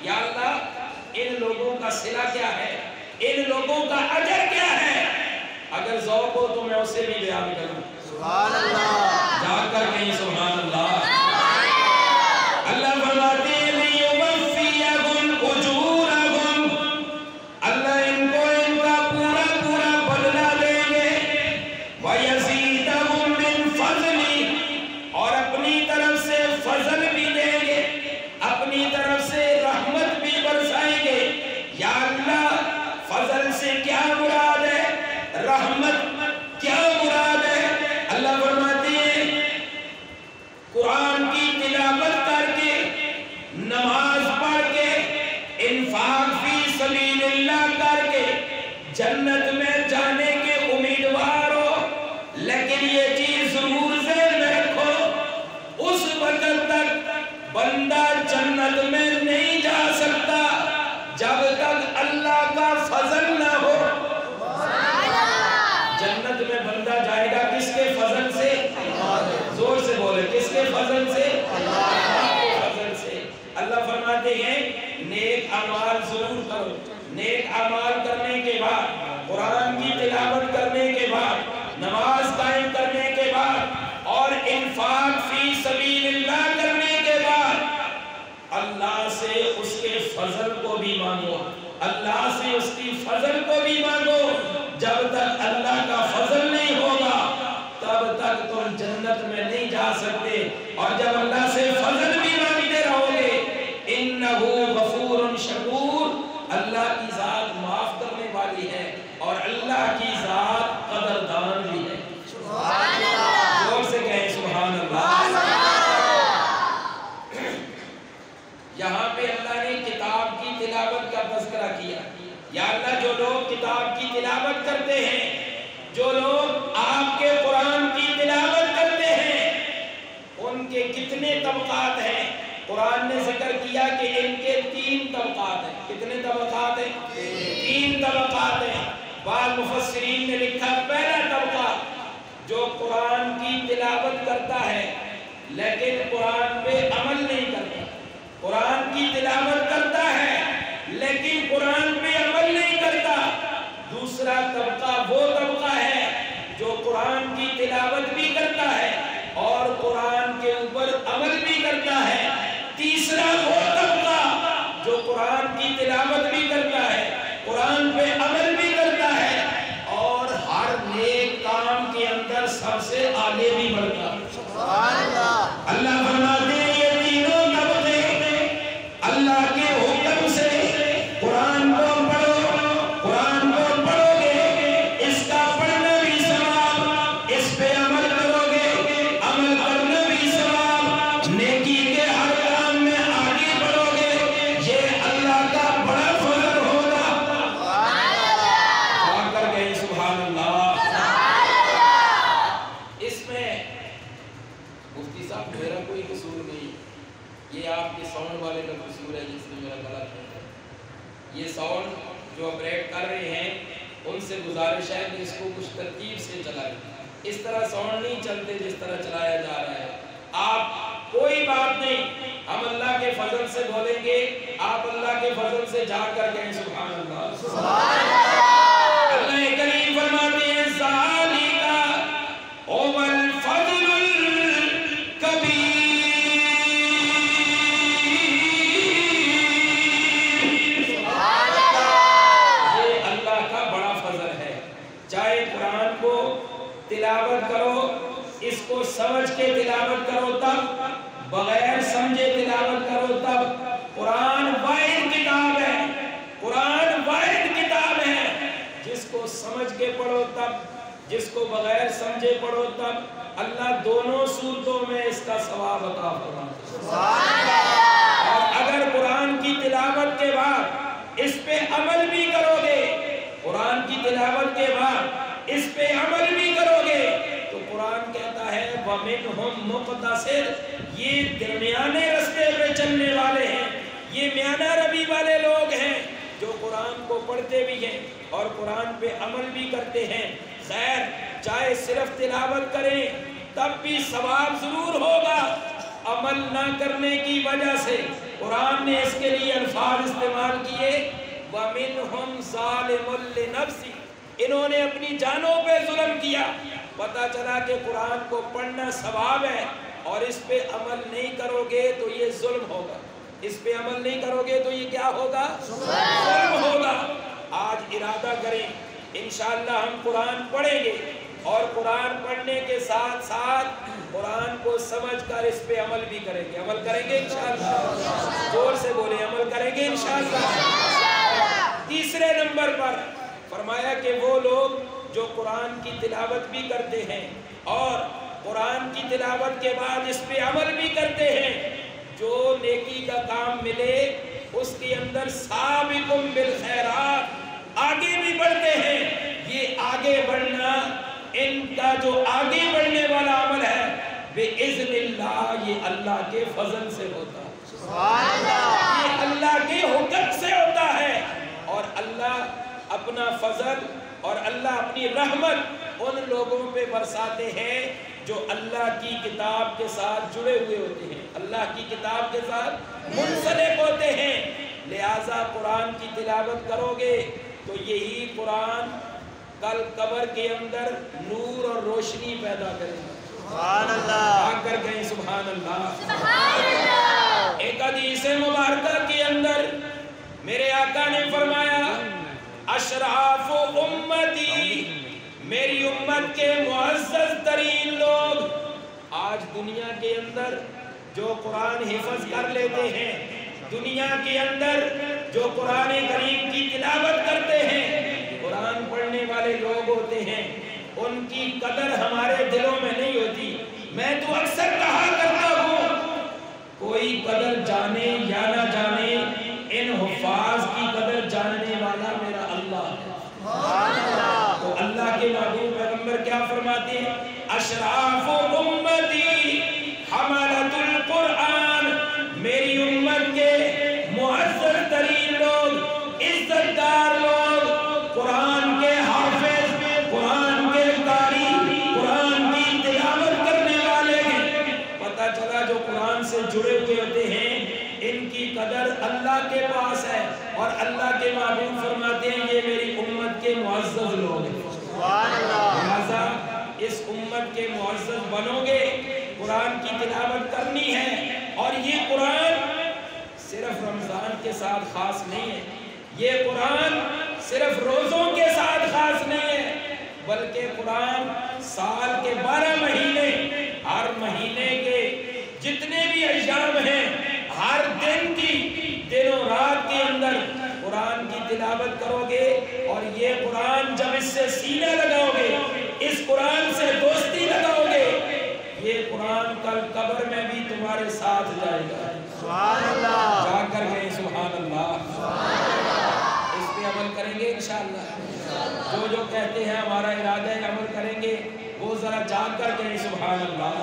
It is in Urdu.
یا اللہ ان لوگوں کا صلہ کیا ہے، ان لوگوں کا اجر کیا ہے؟ اگر ذوق ہو تو میں اسے بھی بیان کروں۔ سبحان اللہ، جا کر کہیں سبحان اللہ۔ اللہ فرماتے ہیں لیوفیہم اجورہم، اللہ ان کو ان کا پورا پورا بدلہ دیں گے، ویزیدہم من فضلہ، اور اپنی طرف سے فضل بھی دیں گے، اپنی طرف سے رحمت بھی برسائیں گے۔ یا اللہ فضل سے کیا مراد ہے، رحمت کیا مراد ہے؟ اللہ فرماتے ہیں قرآن کی تلاوت کر کے، نماز پڑھ کے، انفاق فی سبیل اللہ کر کے جنت میں جانے کے امیدوار ہو، لیکن یہ چیز ضرور ذہن میں رکھو اس وقت تک بندہ جنت میں نہیں جا سکتا جب تک اللہ کا فضل نہ ہو۔ جنت میں بندہ جائے گا کس کے فضل سے؟ زور سے بولے، کس کے فضل سے؟ اللہ کے فضل سے۔ اللہ فرماتے ہیں نیک اعمال ضرور کرو، نیک اعمال کرنے کے بعد، قرآن کی تلاوت کرنے کے بعد، نماز قائم کرنے کے بعد اور انفاق فی سبیل اللہ کرنے کے بعد اللہ سے اس کے فضل کو بھی مانگو، اللہ سے اس کی فضل کو بھی مانگو۔ جب تک اللہ کا فضل نہیں ہوگا تب تک تم جنت میں نہیں جا سکتے، اور جب اللہ سے فضل بھی مانگتے رہو گے، انہو غفور شکور، اللہ کی ذات معاف کرنے والی ہے اور اللہ کی ذات قدردان بھی ہے۔ سبحان اللہ، زور سے کہیں سبحان اللہ۔ یہاں پہ اللہ نے کتاب کی تلاوت کا تذکرہ کیا۔ یا اللہ جو لوگ کتاب کی تلاوت کرتے ہیں، جو لوگ آپ کے قرآن کی تلاوت کرتے ہیں، ان کے کتنے طبقات ہیں؟ قرآن نے ذکر کیا کہ ان کے 3 طبقات ہیں۔ کتنے طبقات ہیں؟ 3 طبقات ہیں۔ بعض مفسرین نے لکھا پہلا طبقہ جو قرآن کی تلاوت کرتا ہے لیکن قرآن پہ عمل نہیں کرتا، قرآن کی تلاوت کرتا ہے لیکن قرآن پہ عمل نہیں کرتا۔ دوسرا طبقہ وہ طبقہ ہے جو قرآن کی تلاوت بھی کرتا ہے اور قرآن کے اوپر عمل بھی کرتا ہے۔ تیسرا وہ طبقہ جو قرآن کی تلاوت بھی کرتا ہے، قرآن پہ عمل بھی کرتا ہے اور ہر نیک کام کے اندر سب سے آگے بھی بڑھتا ہے۔ سبحان اللہ، اللہ فرماتے ہیں یہ تینوں طبقے اللہ کے حکم سے قرآن کو پڑھو، قرآن کو پڑھو گے، اس کا پڑھنا بھی ثواب، اس پہ عمل کرو گے، عمل کرنا بھی ثواب، نیکی کے ہر کام میں آگے بڑھو گے، یہ اللہ کا بڑا فضل ہوگا۔ آ کر کہیں سبحان اللہ۔ اس میں مفتی صاحب میرا کوئی قصور نہیں، یہ آپ کے ساؤنڈ والے کا قصور ہے جس نے میرا گلا چھوڑا۔ یہ ساؤنڈ جو آپریٹ کر رہے ہیں ان سے گزارش ہے کہ اس کو کچھ ترتیب سے چلائیں، اس طرح ساؤنڈ نہیں چلتے جس طرح چلایا جا رہا ہے۔ آپ کوئی بات نہیں، ہم اللہ کے فضل سے بولیں گے، آپ اللہ کے فضل سے جا کر کہیں سبحان اللہ۔ سبحان اللہ، اللہ کریم فرماتے ہیں ذالک هو الفضل الکبیر، یہ اللہ کا بڑا فضل ہے۔ چاہے قرآن کو تلاوت کرو، اس کو سمجھ کے تلاوت کرو تب، بغیر سمجھے تلاوت کرو تب۔ قرآن واحد کتاب ہے، قرآن واحد کتاب ہے، جس کو سمجھ کے پڑھو تب، جس کو بغیر سمجھے پڑھو تب، اللہ دونوں صورتوں میں اس کا ثواب عطا فرماتا ہے۔ سبحان اللہ، اور اگر قرآن کی تلاوت کے بعد اس پہ عمل بھی کرو گے، قرآن کی تلاوت کے بعد اس پہ عمل بھی کرو گے تو قرآن کہتا ہے وَمِنْهُمْ مُقْتَصِدٌ، یہ درمیانے رستے پہ چلنے والے ہیں، یہ میانہ روی والے لوگ ہیں جو قرآن کو پڑھتے بھی ہیں اور قرآن پہ عمل بھی کرتے ہیں۔ خیر چاہے صرف تلاوت کریں تب بھی ثواب ضرور ہوگا، عمل نہ کرنے کی وجہ سے قرآن نے اس کے لیے الفاظ استعمال کیے وَمِنْهُمْ ظَالِمٌ لِنَفْسِهِ، انہوں نے اپنی جانوں پہ ظلم کیا۔ پتہ چلا کہ قرآن کو پڑھنا ثواب ہے اور اس پہ عمل نہیں کرو گے تو یہ ظلم ہوگا، اس پہ عمل نہیں کرو گے تو یہ کیا ہوگا؟ ظلم ہوگا۔ آج ارادہ کریں انشاءاللہ ہم قرآن پڑھیں گے اور قرآن پڑھنے کے ساتھ ساتھ قرآن کو سمجھ کر اس پہ عمل بھی کریں گے۔ عمل کریں گے انشاءاللہ، زور سے بولیں عمل کریں گے انشاءاللہ۔ تیسرے نمبر پر فرمایا کہ وہ لوگ جو قرآن کی تلاوت بھی کرتے ہیں اور قرآن کی تلاوت کے بعد اس پہ عمل بھی کرتے ہیں، جو نیکی کا کام ملے اس کے اندر سابقم بالخیرات، آگے بھی بڑھتے ہیں۔ یہ آگے بڑھنا ان کا جو آگے بڑھنے والا عمل ہے بِإِذْنِ اللہ، یہ اللہ کے فضل سے ہوتا ہے، سبحان اللہ، یہ اللہ کے حکم سے ہوتا ہے۔ اور اللہ اپنا فضل اور اللہ اپنی رحمت ان لوگوں پہ برساتے ہیں جو اللہ کی کتاب کے ساتھ جڑے ہوئے ہوتے ہیں، اللہ کی کتاب کے ساتھ منسلک ہوتے ہیں۔ لہٰذا قرآن کی تلاوت کرو گے تو یہی قرآن کل قبر کے اندر نور اور روشنی پیدا کرے گا۔ سبحان اللہ، آ کر گئے سبحان اللہ۔ ایک حدیث مبارکہ کے اندر میرے آقا نے فرمایا اشراف امتی، میری امت کے معزز ترین لوگ آج دنیا کے اندر جو قرآن حفظ کر لیتے ہیں، دنیا کے اندر جو قرآن کریم کی تلاوت کرتے ہیں، قرآن پڑھنے والے لوگ ہوتے ہیں، ان کی قدر ہمارے دلوں میں نہیں ہوتی۔ میں تو اکثر کہا کرتا ہوں کوئی قدر جانے یا نہ جانے، ان حفاظ کی قدر جاننے والا میرا اللہ ہے۔ تو اللہ کے محبوب پیغمبر کیا فرماتے ہیں؟ اشراف امتی حملۃ القرآن، میری امت کے معزز ترین لوگ، عزت دار لوگ، قرآن کے حافظ، قرآن کے قاری، قرآن کی تلاوت کرنے والے ہیں۔ پتہ چلا جو قرآن سے جڑے ہوئے ہوتے ہیں ان کی قدر اللہ کے پاس ہے، اور اللہ کے محبوب فرماتے ہیں یہ میری امت کے معزز لوگ ہیں۔ لہذا اس امت کے معزز بنو گے، قرآن کی تلاوت کرنی ہے۔ اور یہ قرآن صرف رمضان کے ساتھ خاص نہیں ہے، یہ قرآن صرف روزوں کے ساتھ خاص نہیں ہے، بلکہ قرآن سال کے 12 مہینے، ہر مہینے کے جتنے بھی ایام ہیں، ہر دن کی دنوں رات کے اندر قرآن کی تلاوت کرو گے، اور یہ قرآن جب اس سے سینہ لگاؤ گے، اس قرآن سے دوستی لگاؤ گے، یہ قرآن کل قبر میں بھی تمہارے ساتھ جائے گا۔ سبحان اللہ، جا کر گئے سبحان اللہ۔ اس پہ عمل کریں گے انشاءاللہ۔ جو جو کہتے ہیں ہمارا ارادہ ہے عمل کریں گے، وہ ذرا جا کر گئے سبحان اللہ۔